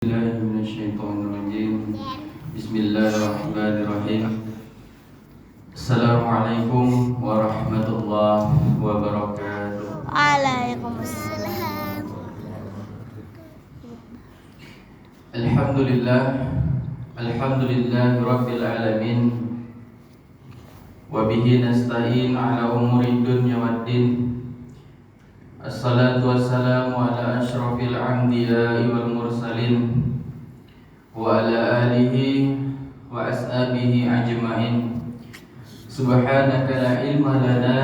Bismillahirrahmanirrahim. Bismillahirrahmanirrahim. Assalamualaikum warahmatullahi wabarakatuh. Waalaikumsalam. Alhamdulillah rabbil alamin. Wa bihi nasta'in ala umuri dunya waddin. Assalatu wassalamu ala asyrafil anbiya'i wal mursalin wa ala alihi wa ashabihi ajma'in. Subhanaka la ilma lana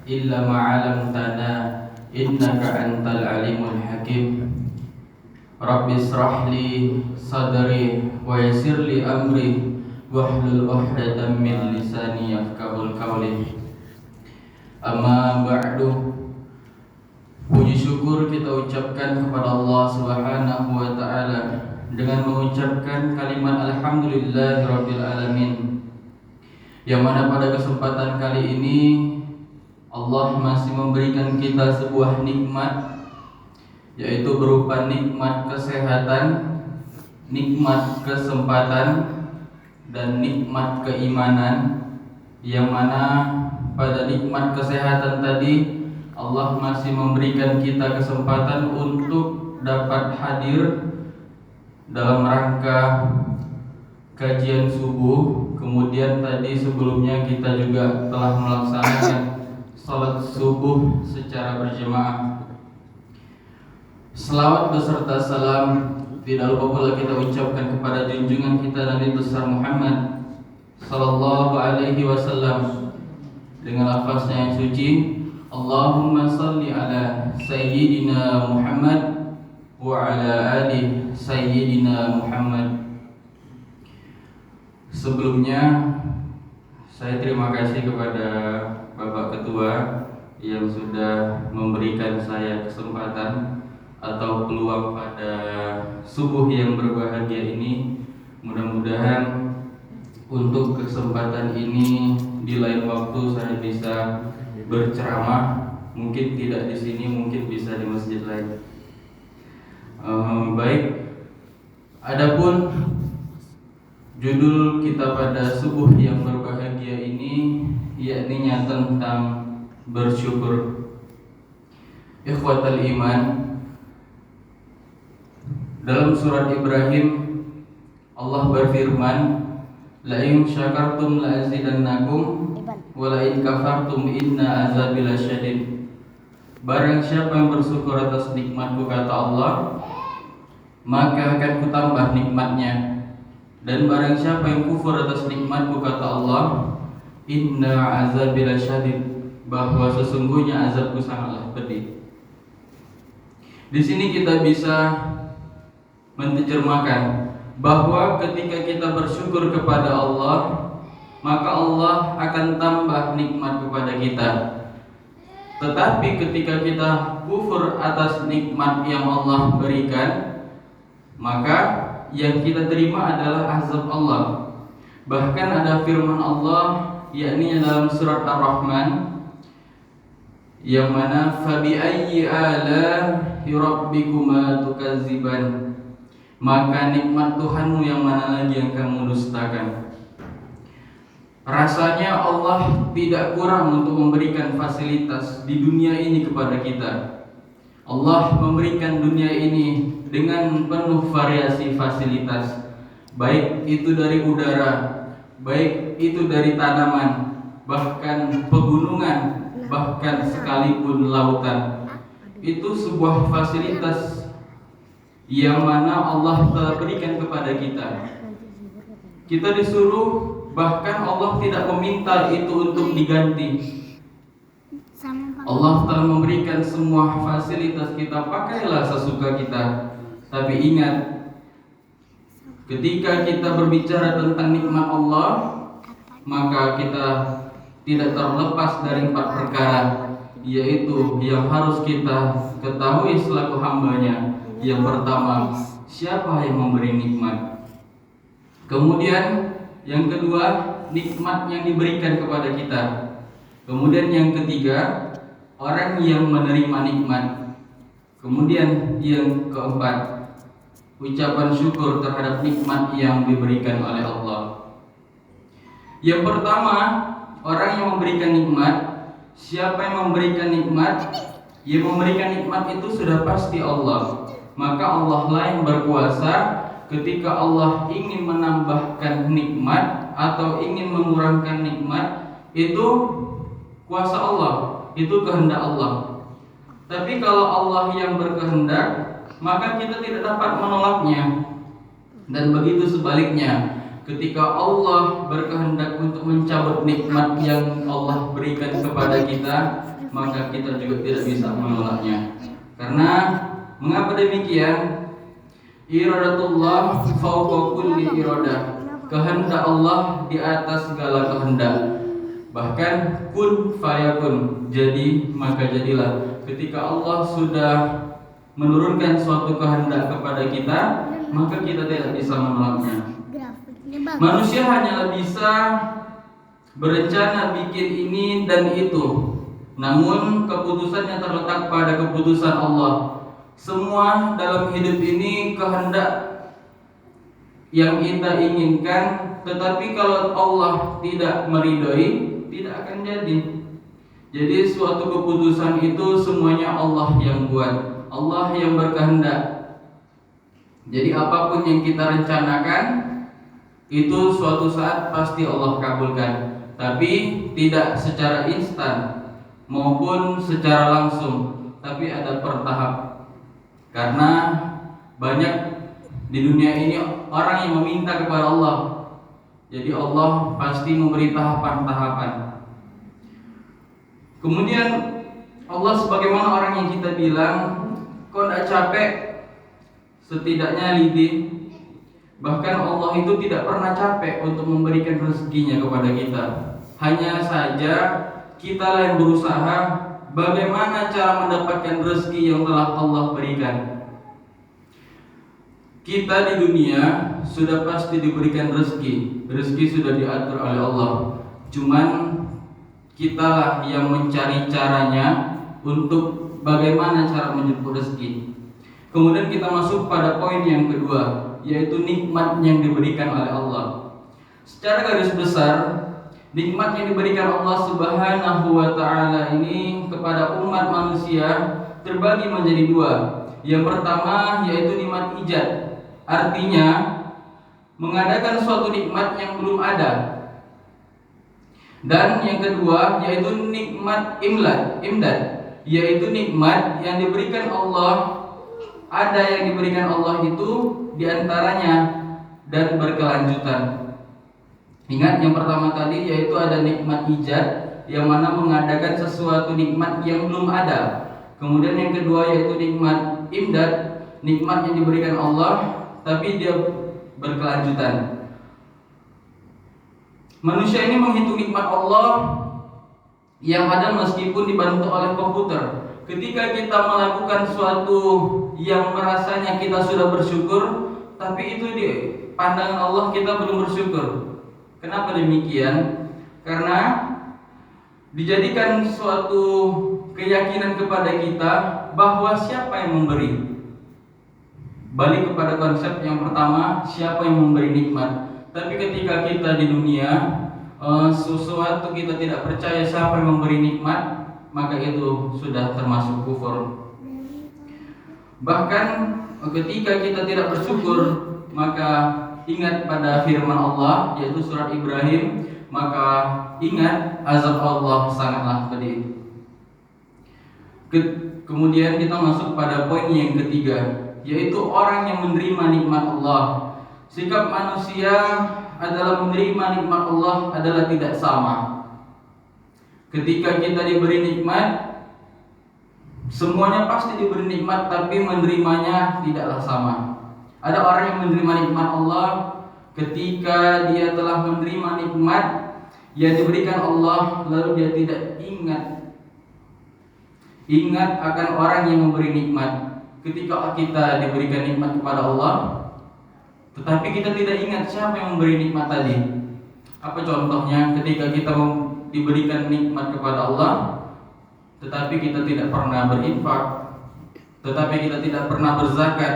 illa ma 'allamtana innaka antal alimul hakim. Rabbi israh li sadri wa yassir li amri wahlul 'uqdatam min lisani yafqahul qawli. Amma ba'du. Puji syukur kita ucapkan kepada Allah Subhanahu wa taala dengan mengucapkan kalimat alhamdulillahirabbil alamin. Yang mana pada kesempatan kali ini Allah masih memberikan kita sebuah nikmat, yaitu berupa nikmat kesehatan, nikmat kesempatan, dan nikmat keimanan. Yang mana pada nikmat kesehatan tadi Allah masih memberikan kita kesempatan untuk dapat hadir dalam rangka kajian subuh. Kemudian tadi sebelumnya kita juga telah melaksanakan salat subuh secara berjamaah. Selawat beserta salam tidak lupa pula kita ucapkan kepada junjungan kita Nabi besar Muhammad sallallahu alaihi wasallam dengan lafaznya yang suci, Allahumma salli ala Sayyidina Muhammad wa ala ali Sayyidina Muhammad. Sebelumnya saya terima kasih kepada Bapak Ketua yang sudah memberikan saya kesempatan atau peluang pada subuh yang berbahagia ini. Mudah-mudahan untuk kesempatan ini di lain waktu saya bisa berceramah, mungkin tidak di sini, mungkin bisa di masjid lain. Baik, adapun judul kita pada subuh yang berbahagia ini yakni tentang bersyukur. Ikhwatal iman, dalam surat Ibrahim Allah berfirman, la in syakartum la azidannakum wa la in kafartum inna azabi lasyadid. Barang siapa yang bersyukur atas nikmatku, kata Allah, maka akan kutambah nikmatnya. Dan barang siapa yang kufur atas nikmatku, kata Allah, inna azabi lasyadid, bahwa sesungguhnya azabku sangatlah pedih. Di sini kita bisa menterjemahkan bahwa ketika kita bersyukur kepada Allah, maka Allah akan tambah nikmat kepada kita. Tetapi ketika kita kufur atas nikmat yang Allah berikan, maka yang kita terima adalah azab Allah. Bahkan ada firman Allah yakni dalam surat Ar-Rahman yang mana fabi ayyi ala'i rabbikuma tukadziban, maka nikmat Tuhanmu yang mana lagi yang kamu dustakan. Rasanya Allah tidak kurang untuk memberikan fasilitas di dunia ini kepada kita. Allah memberikan dunia ini dengan penuh variasi fasilitas, baik itu dari udara, baik itu dari tanaman, bahkan pegunungan, bahkan sekalipun lautan. Itu sebuah fasilitas yang mana Allah telah berikan kepada kita. Kita disuruh, bahkan Allah tidak meminta itu untuk diganti. Allah telah memberikan semua fasilitas kita, pakailah sesuka kita. Tapi ingat, ketika kita berbicara tentang nikmat Allah, maka kita tidak terlepas dari 4 perkara, yaitu yang harus kita ketahui selaku hambanya. Yang pertama, siapa yang memberi nikmat? Kemudian yang kedua, nikmat yang diberikan kepada kita. Kemudian yang ketiga, orang yang menerima nikmat. Kemudian yang keempat, ucapan syukur terhadap nikmat yang diberikan oleh Allah. Yang pertama, orang yang memberikan nikmat. Siapa yang memberikan nikmat? Yang memberikan nikmat itu sudah pasti Allah. Maka Allah lah yang berkuasa ketika Allah ingin menambahkan nikmat atau ingin mengurangkan nikmat. Itu kuasa Allah, itu kehendak Allah. Tapi kalau Allah yang berkehendak, maka kita tidak dapat menolaknya. Dan begitu sebaliknya, ketika Allah berkehendak untuk mencabut nikmat yang Allah berikan kepada kita, maka kita juga tidak bisa menolaknya. Karena mengapa demikian? Iradatullah fawqa kulli iradah. Kehendak Allah di atas segala kehendak. Bahkan kun fayakun, jadi maka jadilah. Ketika Allah sudah menurunkan suatu kehendak kepada kita, maka kita tidak bisa menolaknya. Manusia hanyalah bisa berencana bikin ini dan itu, namun keputusannya terletak pada keputusan Allah. Semua dalam hidup ini kehendak yang kita inginkan, tetapi kalau Allah tidak meridhoi, tidak akan jadi. Jadi suatu keputusan itu semuanya Allah yang buat, Allah yang berkehendak. Jadi apapun yang kita rencanakan, itu suatu saat pasti Allah kabulkan, tapi tidak secara instan maupun secara langsung, tapi ada bertahap. Karena banyak di dunia ini orang yang meminta kepada Allah, jadi Allah pasti memberi tahapan-tahapan. Kemudian Allah sebagaimana orang yang kita bilang, kau tidak capek, setidaknya lidih. Bahkan Allah itu tidak pernah capek untuk memberikan rezekinya kepada kita. Hanya saja kita yang berusaha bagaimana cara mendapatkan rezeki yang telah Allah berikan. Kita di dunia sudah pasti diberikan rezeki. Rezeki sudah diatur oleh Allah. Cuman kitalah yang mencari caranya untuk bagaimana cara menjemput rezeki. Kemudian kita masuk pada poin yang kedua, yaitu nikmat yang diberikan oleh Allah. Secara garis besar, nikmat yang diberikan Allah Subhanahu wa taala ini kepada umat manusia terbagi menjadi dua. Yang pertama yaitu nikmat ijad. Artinya mengadakan suatu nikmat yang belum ada. Dan yang kedua yaitu nikmat imdad, yaitu nikmat yang diberikan Allah. Ada yang diberikan Allah itu diantaranya dan berkelanjutan. Ingat yang pertama tadi yaitu ada nikmat ijad, yang mana mengadakan sesuatu nikmat yang belum ada. Kemudian yang kedua yaitu nikmat imdad, nikmat yang diberikan Allah tapi dia berkelanjutan. Manusia ini menghitung nikmat Allah yang ada meskipun dibantu oleh komputer. Ketika kita melakukan suatu yang merasanya kita sudah bersyukur, tapi itu di pandangan Allah kita belum bersyukur. Kenapa demikian? Karena dijadikan suatu keyakinan kepada kita bahwa siapa yang memberi. Balik kepada konsep yang pertama, siapa yang memberi nikmat. Tapi ketika kita di dunia sesuatu kita tidak percaya siapa yang memberi nikmat, maka itu sudah termasuk kufur. Bahkan ketika kita tidak bersyukur, maka ingat pada firman Allah yaitu surat Ibrahim, maka ingat azab Allah sangatlah pedih. Kemudian kita masuk pada poin yang ketiga, yaitu orang yang menerima nikmat Allah. Sikap manusia adalah menerima nikmat Allah adalah tidak sama. Ketika kita diberi nikmat, semuanya pasti diberi nikmat, tapi menerimanya tidaklah sama. Ada orang yang menerima nikmat Allah, ketika dia telah menerima nikmat yang diberikan Allah, lalu dia tidak ingat akan orang yang memberi nikmat. Ketika kita diberikan nikmat kepada Allah, tetapi kita tidak ingat siapa yang memberi nikmat tadi. Apa contohnya? Ketika kita diberikan nikmat kepada Allah, tetapi kita tidak pernah berinfak, tetapi kita tidak pernah berzakat,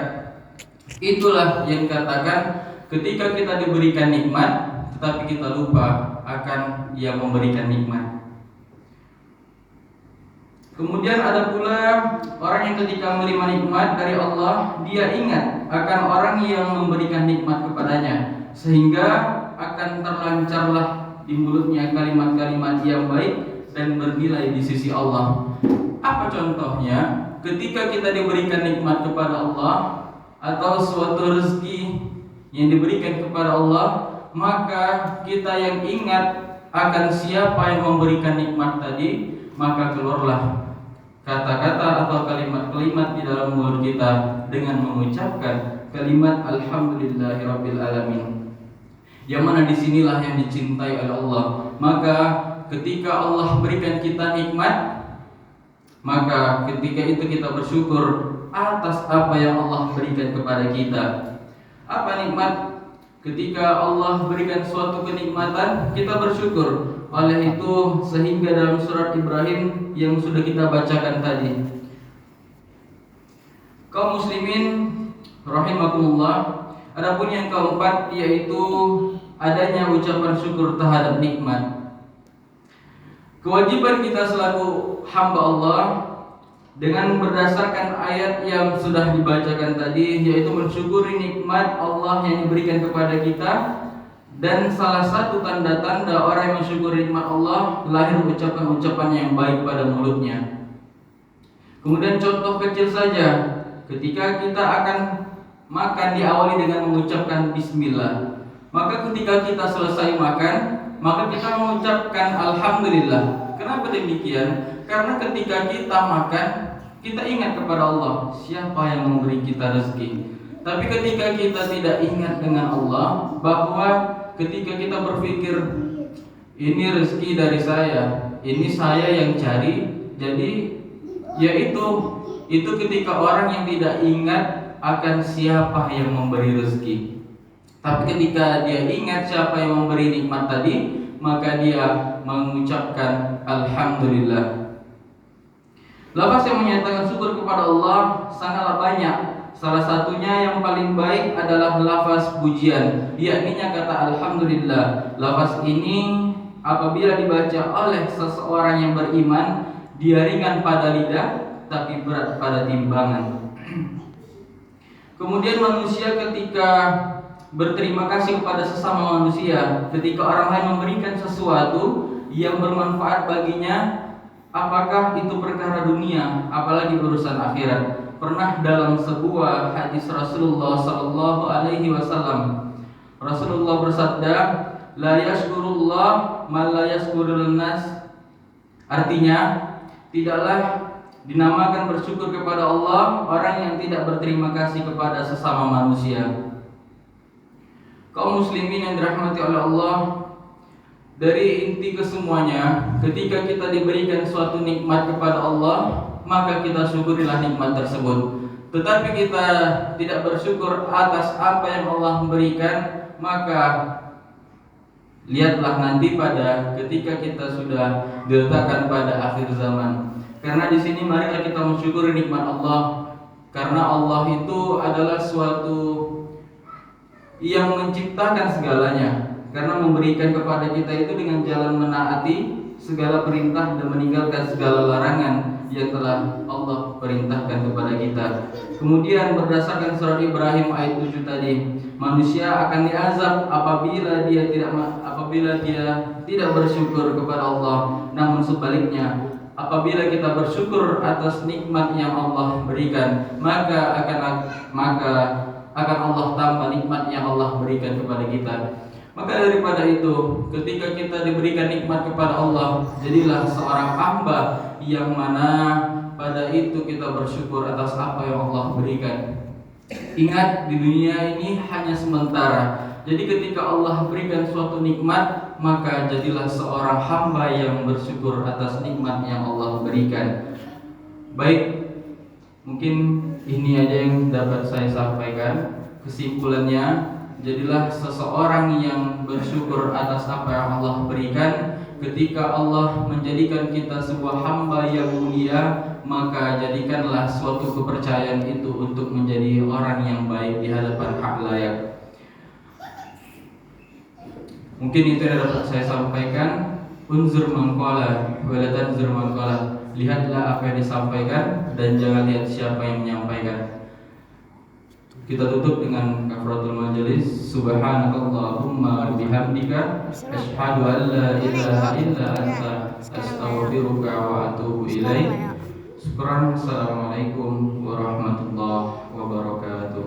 Itulah yang dikatakan ketika kita diberikan nikmat tetapi kita lupa akan yang memberikan nikmat. Kemudian ada pula orang yang ketika menerima nikmat dari Allah, dia ingat akan orang yang memberikan nikmat kepadanya, sehingga akan terlancarlah di mulutnya kalimat-kalimat yang baik dan bernilai di sisi Allah. Apa contohnya? Ketika kita diberikan nikmat kepada Allah atau suatu rezeki yang diberikan kepada Allah, maka kita yang ingat akan siapa yang memberikan nikmat tadi, maka keluarlah kata-kata atau kalimat-kalimat di dalam mulut kita dengan mengucapkan kalimat Alhamdulillahirabbil alamin. Yang mana disinilah yang dicintai oleh Allah. Maka ketika Allah berikan kita nikmat, maka ketika itu kita bersyukur atas apa yang Allah berikan kepada kita. Apa nikmat? Ketika Allah berikan suatu kenikmatan, kita bersyukur. Oleh itu sehingga dalam surat Ibrahim yang sudah kita bacakan tadi, kaum muslimin rahimakumullah, adapun yang keempat yaitu adanya ucapan syukur terhadap nikmat. Kewajiban kita selaku hamba Allah dengan berdasarkan ayat yang sudah dibacakan tadi, yaitu mensyukuri nikmat Allah yang diberikan kepada kita. Dan salah satu tanda-tanda orang yang mensyukuri nikmat Allah, lahir ucapan-ucapan yang baik pada mulutnya. Kemudian contoh kecil saja, ketika kita akan makan diawali dengan mengucapkan bismillah. Maka ketika kita selesai makan, maka kita mengucapkan alhamdulillah. Kenapa demikian? Karena ketika kita makan, kita ingat kepada Allah, siapa yang memberi kita rezeki. Tapi ketika kita tidak ingat dengan Allah, bahwa ketika kita berpikir ini rezeki dari saya, ini saya yang cari, jadi itu ketika orang yang tidak ingat akan siapa yang memberi rezeki. Tapi ketika dia ingat siapa yang memberi nikmat tadi, maka dia mengucapkan alhamdulillah. Lafaz yang menyatakan syukur kepada Allah sangatlah banyak. Salah satunya yang paling baik adalah lafaz pujian, yakni kata alhamdulillah. Lafaz ini apabila dibaca oleh seseorang yang beriman, dia ringan pada lidah tapi berat pada timbangan. Kemudian manusia ketika berterima kasih kepada sesama manusia, ketika orang lain memberikan sesuatu yang bermanfaat baginya, apakah itu perkara dunia, apalagi urusan akhirat. Pernah dalam sebuah hadis Rasulullah sallallahu alaihi wasallam, Rasulullah bersabda, la yashkurullah man la yashkurun nas. Artinya, tidaklah dinamakan bersyukur kepada Allah orang yang tidak berterima kasih kepada sesama manusia. Kaum muslimin yang dirahmati oleh Allah, dari inti kesemuanya, ketika kita diberikan suatu nikmat kepada Allah, maka kita syukurilah nikmat tersebut. Tetapi kita tidak bersyukur atas apa yang Allah berikan, maka lihatlah nanti pada ketika kita sudah diletakkan pada akhir zaman. Karena di sini marilah kita mensyukuri nikmat Allah, karena Allah itu adalah suatu yang menciptakan segalanya, karena memberikan kepada kita itu dengan jalan menaati segala perintah dan meninggalkan segala larangan yang telah Allah perintahkan kepada kita. Kemudian berdasarkan surat Ibrahim ayat 7 tadi, manusia akan diazab apabila dia tidak bersyukur kepada Allah. Namun sebaliknya, apabila kita bersyukur atas nikmat yang Allah berikan, maka akan Allah tambah nikmat yang Allah berikan kepada kita. Maka daripada itu, ketika kita diberikan nikmat kepada Allah, jadilah seorang hamba yang mana pada itu kita bersyukur atas apa yang Allah berikan. Ingat, di dunia ini hanya sementara. Jadi ketika Allah berikan suatu nikmat, maka jadilah seorang hamba yang bersyukur atas nikmat yang Allah berikan. Baik, mungkin ini aja yang dapat saya sampaikan. Kesimpulannya, jadilah seseorang yang bersyukur atas apa yang Allah berikan, ketika Allah menjadikan kita sebuah hamba yang mulia, maka jadikanlah suatu kepercayaan itu untuk menjadi orang yang baik di hadapan hak layak. Mungkin itu yang dapat saya sampaikan. Unzur mangqala wala tanzur mangqala. Lihatlah apa yang disampaikan dan jangan lihat siapa yang menyampaikan. Kita tutup dengan kafaratul majelis. Subhanakallahumma wa bihamdika asyhadu an la ilaha illa anta astaghfiruka wa atubu ilaik. Syukran. Assalamualaikum warahmatullahi wabarakatuh.